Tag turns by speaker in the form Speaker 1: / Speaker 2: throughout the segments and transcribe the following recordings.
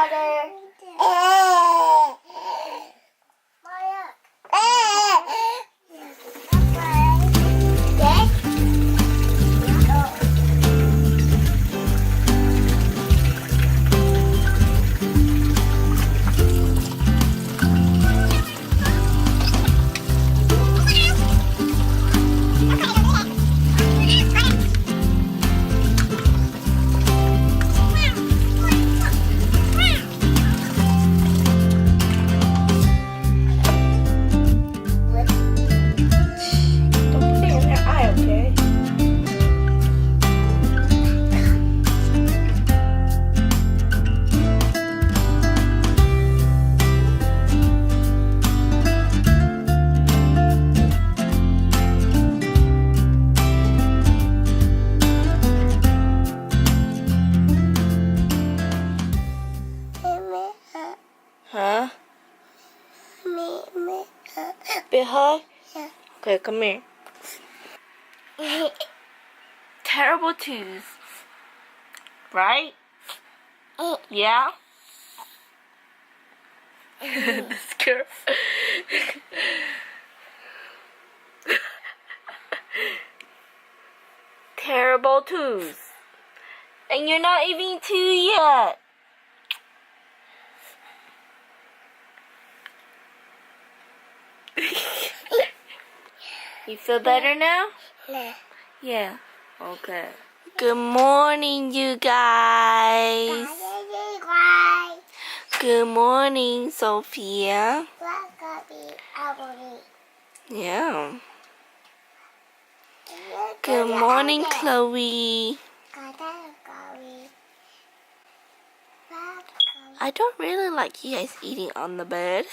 Speaker 1: water.
Speaker 2: Huh? Big hug?
Speaker 1: Yeah.
Speaker 2: Okay, come here. Terrible twos. Right? Yeah? This girl. Terrible twos. And you're not even 2 yet. You feel better now? Yeah. Okay. Good morning, you guys. Good morning, Sophia. Yeah. Good morning, Chloe. I don't really like you guys eating on the bed.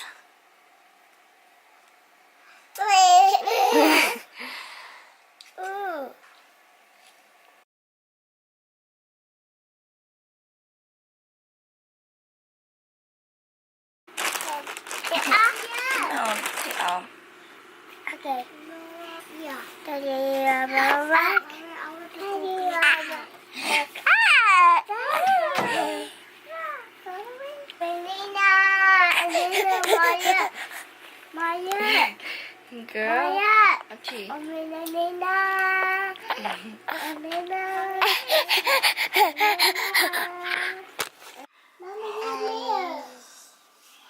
Speaker 1: Okay. Maya.
Speaker 2: Girl.
Speaker 1: Maya.
Speaker 2: Achi.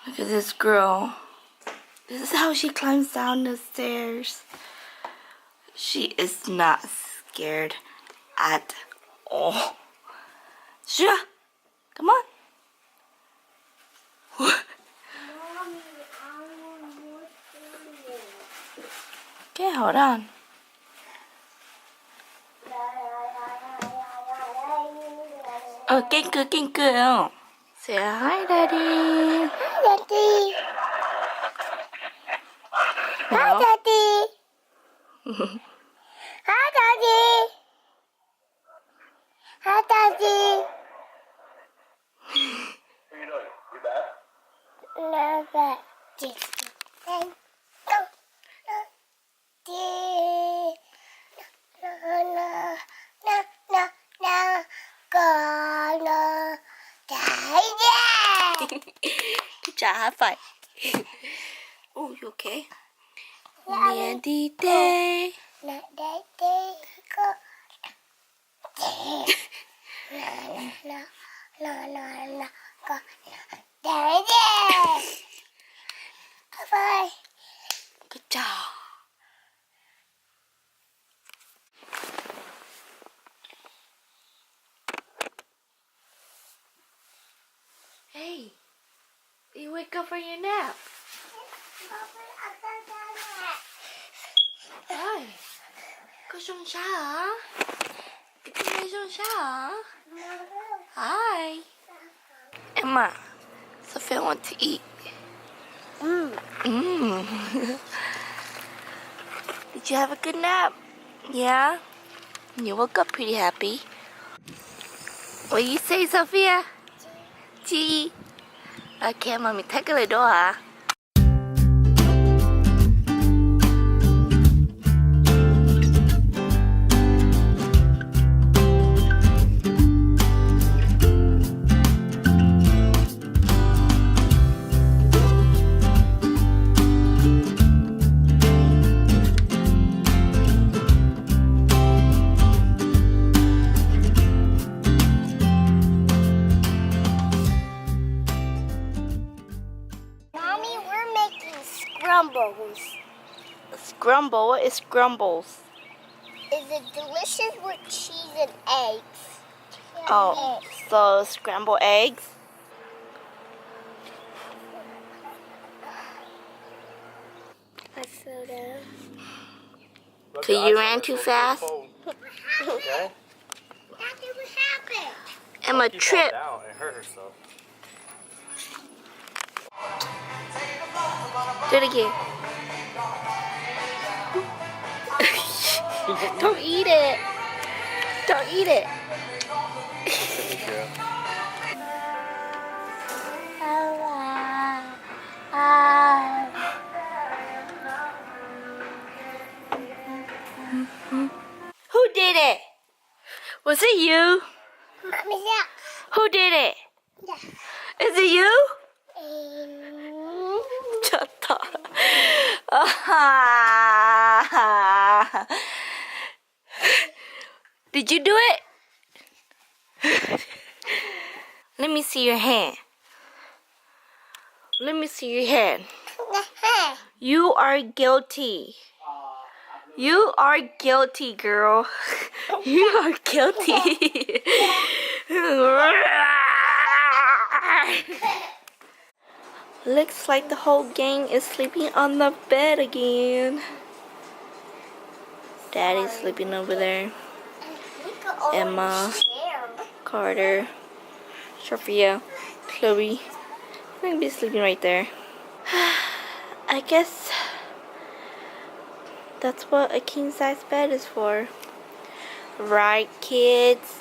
Speaker 2: Look at this girl. This is how she climbs down the stairs. She is not scared at all. Shua, come on. Okay, hold on. Oh, king good. Say hi, Daddy.
Speaker 1: Daddy. Hi, Daddy. Hi, Daddy. Hi, Daddy. No, but thank
Speaker 2: Good job, high five. Oh, you okay? Mandy Day.
Speaker 1: Bye.
Speaker 2: Good job. Hey, you wake up for your nap. Ơi, có sông xa hả? Cái này sông xa hả? Hi. Emma, Sophia wants to eat. Did you have a good nap? Yeah? You woke up pretty happy. What you say, Sophia? Gee. Okay, mommy, take a little hả?
Speaker 1: Scrumbles.
Speaker 2: Scrumble? What is scrumbles?
Speaker 1: Is it delicious with cheese and eggs?
Speaker 2: Oh, so scrambled eggs?
Speaker 1: I fell down.
Speaker 2: Cause you ran too fast?
Speaker 3: Okay.
Speaker 1: Daddy, what happened?
Speaker 2: I'm a
Speaker 3: She
Speaker 2: trip.
Speaker 3: fell down and hurt herself.
Speaker 2: Do it again. Don't eat it. Don't eat it.
Speaker 3: Good girl.
Speaker 2: Who did it? Was it you?
Speaker 1: Mommy, yeah.
Speaker 2: Who did it?
Speaker 1: Yeah.
Speaker 2: Is it you?
Speaker 1: Um,
Speaker 2: Shut up. Did you do it? Let me see your hand. Let me see your hand. You are guilty. You are guilty, girl. You are guilty. Looks like the whole gang is sleeping on the bed again. Daddy's sleeping over there. Emma, Carter, Sophia, Chloe. I'm gonna be sleeping right there. I guess that's what a king size bed is for. Right, kids?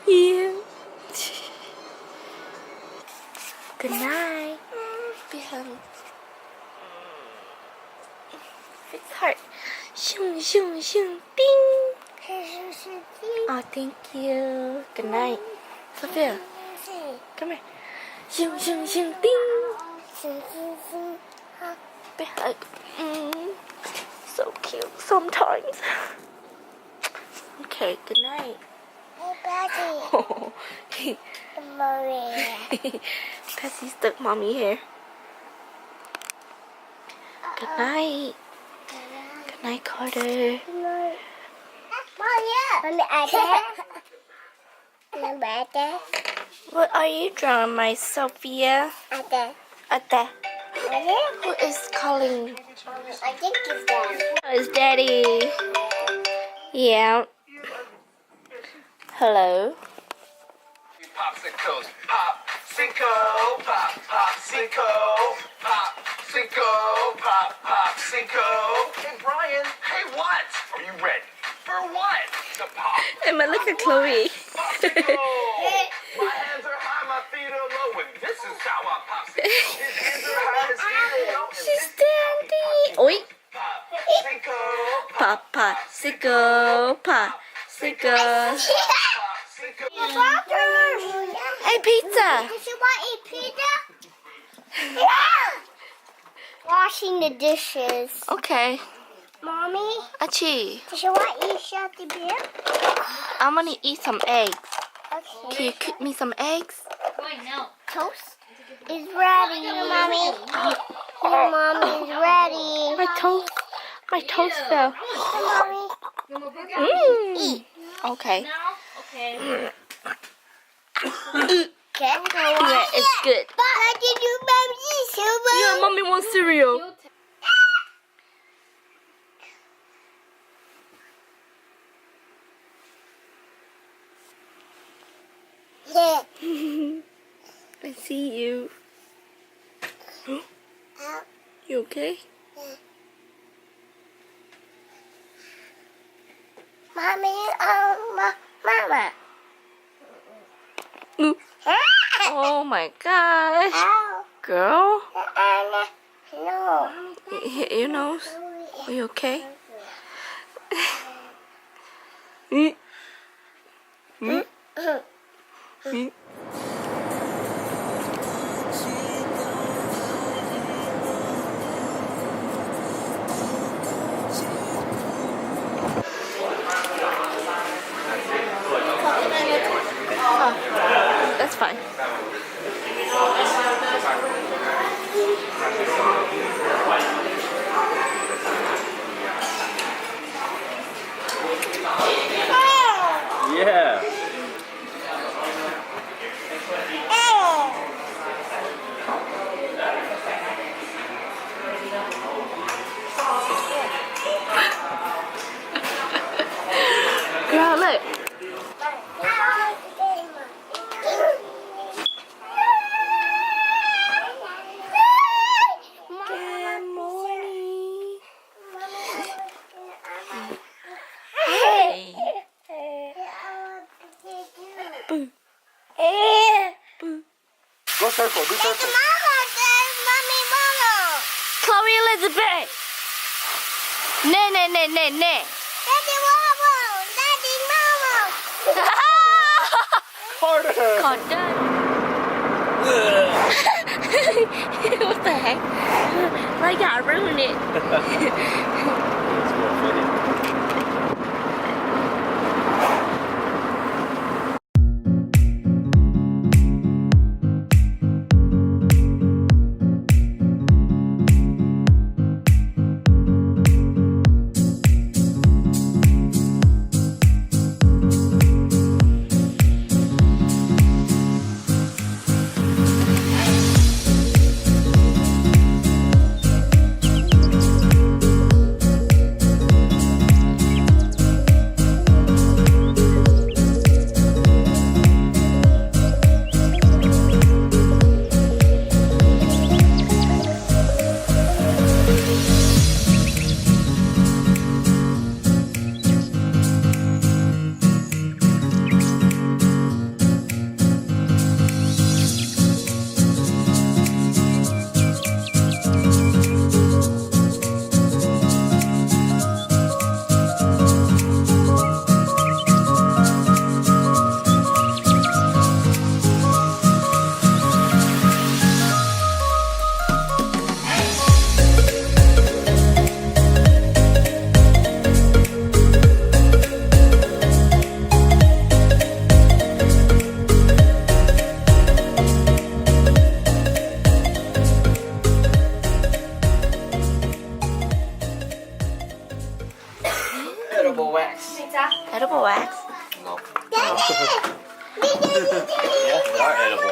Speaker 2: Yeah. Good night. Behave. Fix heart. Shoo, shoo, shoo. Ding. Oh, thank you. Good night. Sophia, come here. Shoo, shoo, shoo. Ding. Big hug. So cute sometimes. Okay, good night. Oh, Bessie stuck mommy here. Good night. Good night, Carter. What are you drawing, my Sophia? Ate. Who is calling?
Speaker 1: I think it's that.
Speaker 2: It's Daddy. Yeah. Hello.
Speaker 4: Popsicles, popsicle, pop, popsicle, popsicle, pop, popsicle. Hey Brian, hey what? Are you ready? For what? The pop.
Speaker 2: Emma, look at Chloe.
Speaker 4: Popsicle. My hands are high, my feet are low, and this is how I popsicle. His hands are high, his feet are low, and
Speaker 2: She's
Speaker 4: this
Speaker 2: Daddy. Oi.
Speaker 4: popsicle,
Speaker 2: Papa, sickle, popsicle.
Speaker 4: popsicle.
Speaker 2: Hey, pizza.
Speaker 1: Does you want to eat pizza? Yeah. Washing the dishes.
Speaker 2: Okay.
Speaker 1: Mommy,
Speaker 2: Achi,
Speaker 1: does you want to eat shotty beer?
Speaker 2: I'm gonna eat some eggs.
Speaker 1: Okay.
Speaker 2: Can you cook me some eggs?
Speaker 1: Toast is ready, Mommy. Your mom is ready.
Speaker 2: My toast fell.
Speaker 1: Mommy.
Speaker 2: Mm. Okay.
Speaker 1: Okay.
Speaker 2: Yeah, it's good.
Speaker 1: But I did you Mommy
Speaker 2: Yeah, mommy wants cereal.
Speaker 1: Yeah.
Speaker 2: I see you. You okay?
Speaker 1: Mommy, Mama.
Speaker 2: Ooh. Oh my gosh.
Speaker 1: Ow.
Speaker 2: Girl,
Speaker 1: No.
Speaker 2: you hit your nose. Are you okay? Mm. Mm. Mm. Oh, that's fine.
Speaker 3: Yeah.
Speaker 2: Girl, look. Good morning. Hey. Boo. Boo.
Speaker 3: Go circle. Do circle.
Speaker 2: Chloe Elizabeth. Nay, nay, nay, nay, nay.
Speaker 3: Harder.
Speaker 2: God done. What the heck? Like I ruined it.
Speaker 4: Edible wax.
Speaker 2: Edible wax.
Speaker 3: Yeah, they are edible.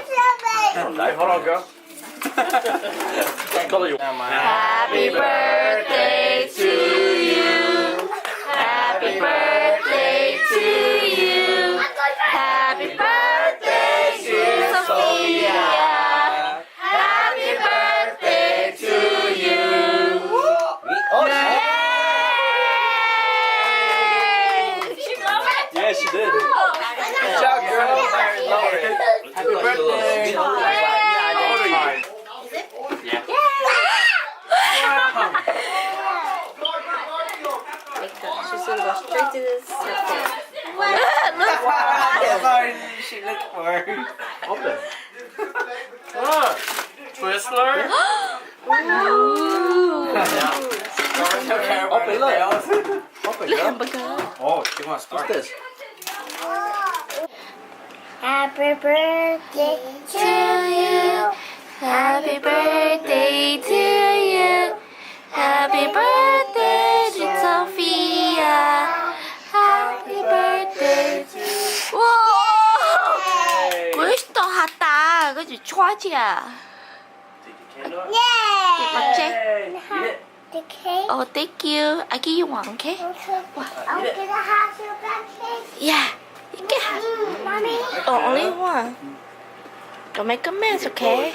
Speaker 4: Hey, hold on, girl.
Speaker 3: What color you want?
Speaker 2: Happy birthday to you. Happy birthday to you. Happy birthday to Sophia. Happy birthday to you.
Speaker 4: Oh,
Speaker 2: Yay!
Speaker 3: Yeah, she did.
Speaker 4: good job, girl. Happy birthday.
Speaker 5: She's gonna go straight to the circle.
Speaker 2: Look.
Speaker 4: That's all she looked for.
Speaker 3: Open.
Speaker 4: Twizzler.
Speaker 3: Open, look. Open, girl.
Speaker 2: Hamburger.
Speaker 4: Oh, she wants to
Speaker 3: What's
Speaker 4: start.
Speaker 3: this?
Speaker 1: Happy birthday
Speaker 2: To you. Happy birthday to you. Happy birthday to Sophia. Happy birthday to Wow! 맛있다. 그치? 좋아지야.
Speaker 1: Yay!
Speaker 2: 맞지?
Speaker 1: The cake.
Speaker 2: Oh, thank you. I give you one, okay?
Speaker 1: I'm gonna have your cake.
Speaker 2: Yeah. You can have.
Speaker 1: Mommy.
Speaker 2: Oh, only one. Don't make a mess, okay?